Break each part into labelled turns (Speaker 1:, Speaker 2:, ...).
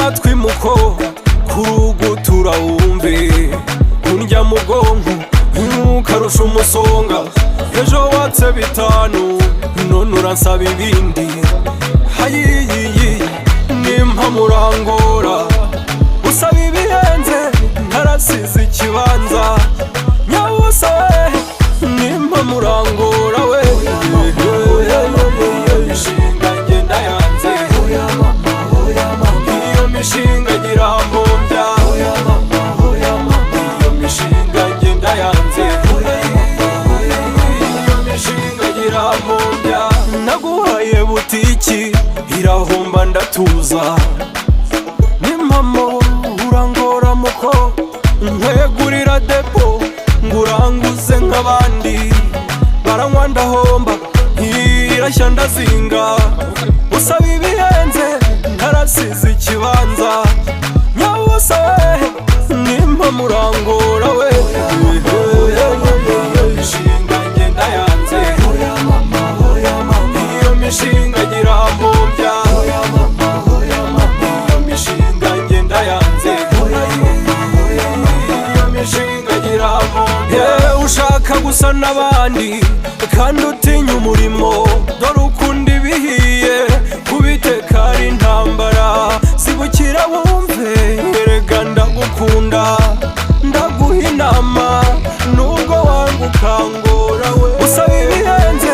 Speaker 1: amatwi muko kurugu turawumve undya mu bwonko ntukarusha umusonga ejo watse bitanu none uransaba ibindi hayiyiyi nimpa murangora usaba ibihenze ntarasize ikibanza nyabusa we nimpa murangora we mishinga ngenda yanze iyo mishinga gira mbombya iyo mishinga ngenda yanze iyo mishinga gira mbombya naguhaye butiki irahomba ndatuza nimpamo urangora muko nkwegurira depo nguranguze nk'abandi baranywa ndahomba irashya ndazinga usaba ibihenze ntarasize ikibanza nyabusa we nimpa murangora we mishinga ngenda yanze iyo mishinga gira mbombya iyo mishinga ngenda yanze iyo mishinga gira mbombya ushaka gusa n'abandi kandi utinya umurimo dore ukunda ibihiye kubiteka ari intambara zibukira wumve erega ndagukunda ndaguha inama nubwo wanga ukangora we usaba ibihenze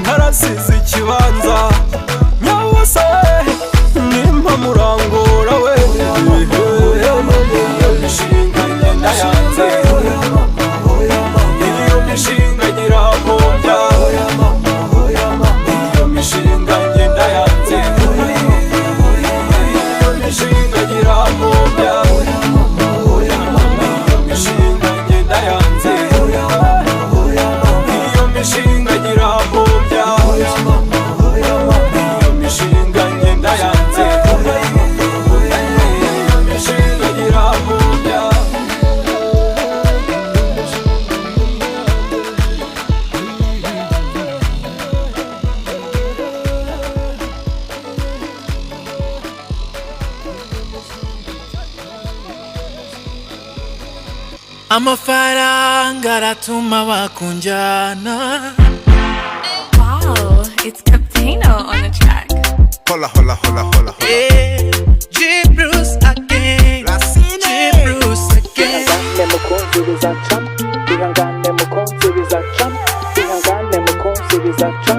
Speaker 1: ntarasize ikibanza nyabusa we nimpa murangora we mishinga ngenda yanze iyo mishinga gira mbombya iyo mishinga ngenda yanze iyo mishinga gira mbombya iyo mishinga ngenda yanze iyo mishinga gira mbombya iyo mishinga ngenda yanze iyo mishinga gira mbombya
Speaker 2: amafaranga aratuma bakunjana.
Speaker 3: Wow, it's Captano on the track.
Speaker 4: Hola, hola, hola, hola, hola.
Speaker 2: Hey, G Bruce again. G Bruce again.
Speaker 5: Ihangane mukunzi bizaca, ihangane mukunzi bizaca, ihangane mukunzi bizaca,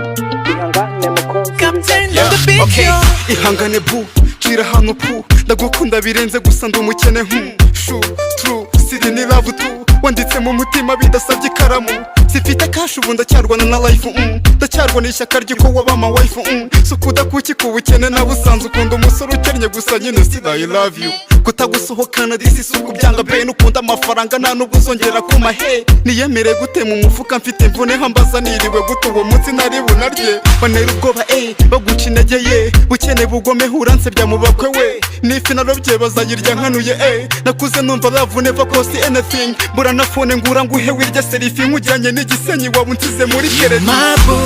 Speaker 5: ihangane mukunzi
Speaker 2: Captain
Speaker 5: bizaca.
Speaker 2: on the beat,
Speaker 4: Okay,
Speaker 2: yo.
Speaker 4: ihangane bu, cira hano pu, ndagukunda birenze gusa ndi umukene shu, true, siri ni love tu, wanditse mu mutima bidasabye ikaramu, sifite cash ubu ndacyarwana na life ndacyarwana ishyaka ry'uko waba ama wife sukuda kuki ku bukene nawe usanze ukunda umusore ukennye gusa nyine still I love you kutagusohokana disi suku byanga be n'ukunda amafaranga nta nubwo uzongera kuma he niyemere gute mu mufuka mfite imvune hambaza niriwe gute uwo munsi nari bunarye banera ubwoba baguca intege ye bukene bugome huransebya mu bakwe we n'ifi narobye bazayirya nkanuye nakuze numva love never cost anything mbura na phone ngura nguhe wirya selfie nkujyanye n'igisenyi wabunsize muri kereti
Speaker 2: Mabu,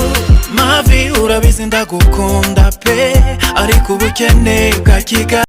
Speaker 2: mavi urabizi ndagukunda pe ariko ubukene bwa Kigali